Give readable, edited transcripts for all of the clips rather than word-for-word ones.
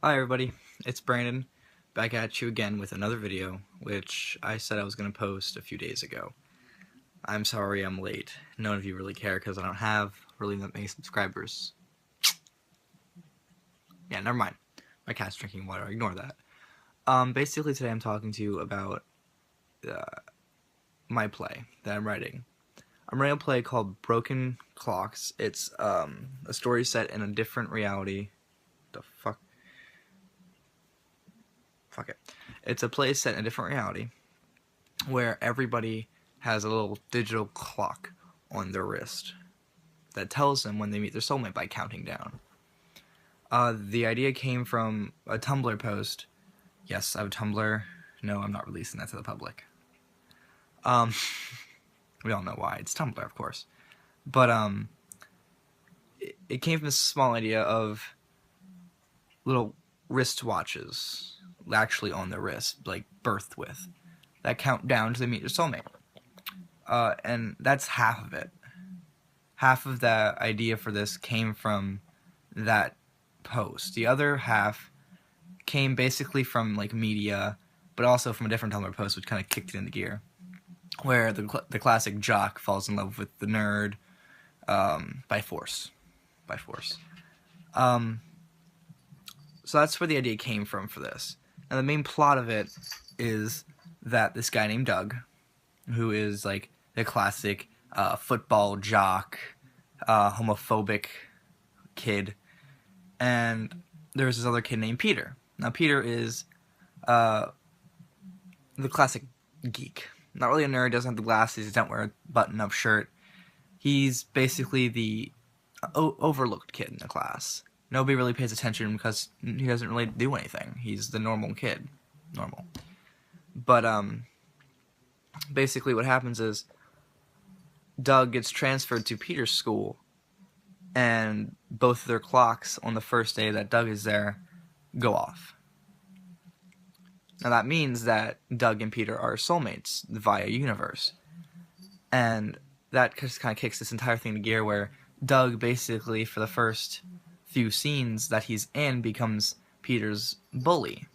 Hi everybody, it's Brandon, back at you again with another video, which I said I was going to post a few days ago. I'm sorry I'm late. None of you really care because I don't have really that many subscribers. Yeah, never mind. My cat's drinking water, ignore that. Basically today I'm talking to you about my play that I'm writing. I'm writing a play called Broken Clocks. It's a story set in a different reality. The fuck? Fuck it. It's a play set in a different reality where everybody has a little digital clock on their wrist that tells them when they meet their soulmate by counting down. The idea came from a Tumblr post. Yes, I have a Tumblr. No, I'm not releasing that to the public. We all know why. It's Tumblr, of course. But it came from this small idea of little wristwatches actually on their wrist, like birthed with, that count down to they meet your soulmate. And that's half of it. Half of the idea for this came from that post. The other half came basically from like media, but also from a different Tumblr post, which kind of kicked it into gear, where the classic jock falls in love with the nerd by force. So that's where the idea came from for this. And the main plot of it is that this guy named Doug, who is like the classic football jock, homophobic kid, and there's this other kid named Peter. Now Peter is the classic geek. Not really a nerd, doesn't have the glasses, he doesn't wear a button-up shirt. He's basically the overlooked kid in the class. Nobody really pays attention because he doesn't really do anything. He's the normal kid. Normal. But basically what happens is Doug gets transferred to Peter's school, and both of their clocks on the first day that Doug is there go off. Now that means that Doug and Peter are soulmates via universe. And that just kind of kicks this entire thing into gear where Doug basically, for the first few scenes that he's in, becomes Peter's bully.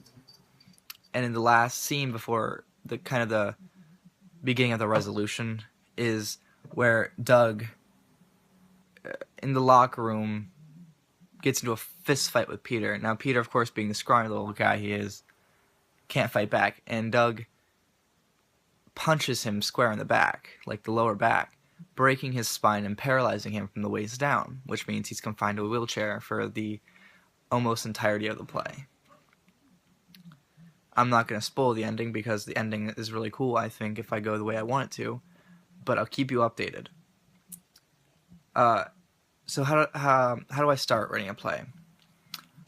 And in the last scene before the beginning of the resolution is where Doug, in the locker room, gets into a fist fight with Peter. Now Peter, of course, being the scrawny little guy he is, can't fight back, and Doug punches him square in the back, like the lower back, breaking his spine and paralyzing him from the waist down, which means he's confined to a wheelchair for the almost entirety of the play. I'm not going to spoil the ending because the ending is really cool, I think, if I go the way I want it to, but I'll keep you updated. So how do I start writing a play?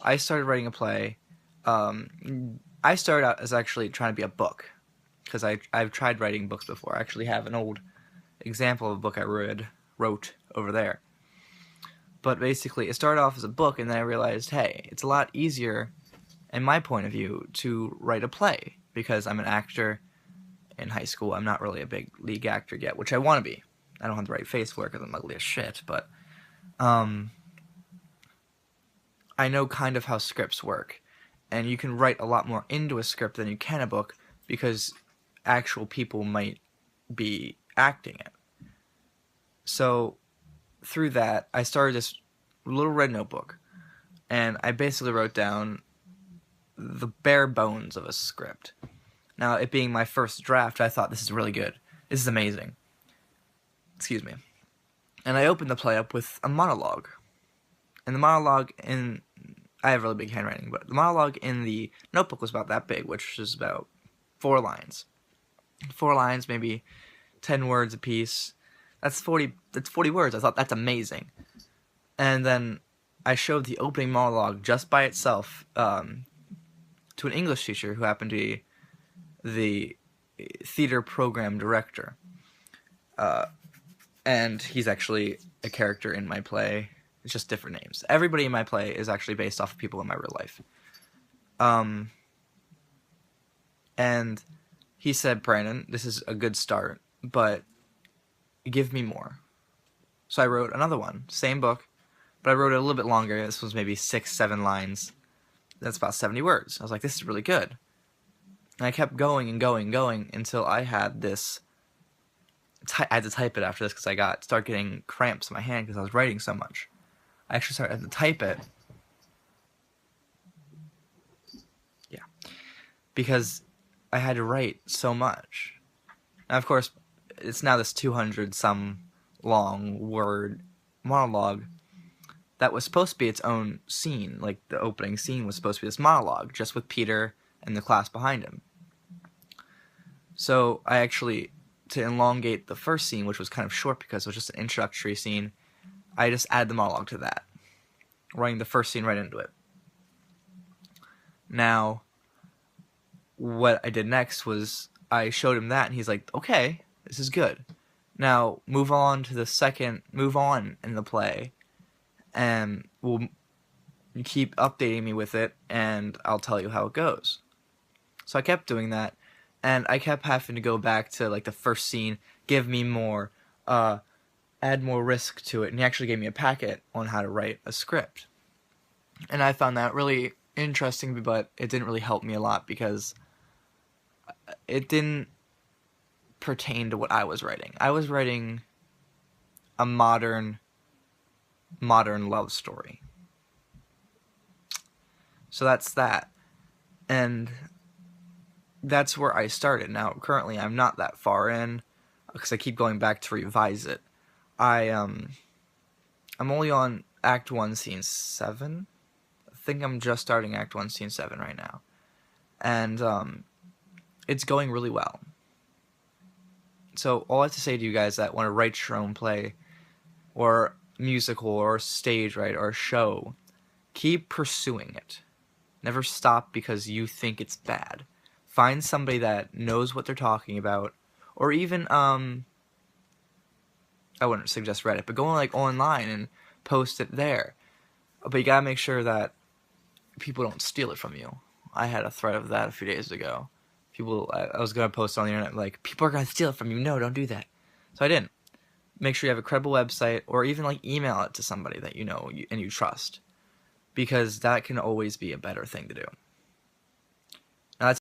I started writing a play. I started out as actually trying to be a book, because I've tried writing books before. I actually have an old example of a book I wrote over there. But basically, it started off as a book, and then I realized, hey, it's a lot easier, in my point of view, to write a play, because I'm an actor in high school. I'm not really a big league actor yet, which I want to be. I don't have the right face for it because I'm ugly as shit, but I know kind of how scripts work. And you can write a lot more into a script than you can a book, because actual people might be acting it. So through that, I started this little red notebook, and I basically wrote down the bare bones of a script. Now, it being my first draft, I thought, this is really good. This is amazing. Excuse me. And I opened the play up with a monologue. And the monologue I have really big handwriting, but the monologue in the notebook was about that big, which is about 4 lines. 4 lines, maybe 10 words a piece. That's 40 words. I thought, that's amazing. And then I showed the opening monologue just by itself to an English teacher who happened to be the theater program director. And he's actually a character in my play. It's just different names. Everybody in my play is actually based off of people in my real life. And he said, Brandon, this is a good start, but give me more. So I wrote another one, same book, but I wrote it a little bit longer. This was maybe 6-7 lines. That's about 70 words. I was like, this is really good. And I kept going and going and going until I had this. I had to type it after this because I started getting cramps in my hand because I was writing so much. I actually started to type it. Yeah. Because I had to write so much. And of course, it's now this 200 some long word monologue that was supposed to be its own scene. Like, the opening scene was supposed to be this monologue, just with Peter and the class behind him. So I actually, to elongate the first scene, which was kind of short because it was just an introductory scene, I just added the monologue to that, writing the first scene right into it. Now, what I did next was I showed him that, and he's like, okay, this is good. Now, move on in the play, and we'll keep updating me with it, and I'll tell you how it goes. So I kept doing that, and I kept having to go back to, like, the first scene, give me more, add more risk to it, and he actually gave me a packet on how to write a script. And I found that really interesting, but it didn't really help me a lot because it didn't pertain to what I was writing. I was writing a modern love story. So that's that. And that's where I started. Now, currently, I'm not that far in because I keep going back to revise it. I'm only on Act 1, Scene 7. I think I'm just starting Act 1, Scene 7 right now. And it's going really well. So all I have to say to you guys that want to write your own play or musical or stage, right, or a show, keep pursuing it. Never stop because you think it's bad. Find somebody that knows what they're talking about, or even I wouldn't suggest Reddit, but go on, like, online and post it there. But you gotta make sure that people don't steal it from you. I had a threat of that a few days ago. I was gonna post on the internet like, people are gonna steal it from you. No, don't do that. So I didn't. Make sure you have a credible website, or even, like, email it to somebody that you know and you trust, because that can always be a better thing to do.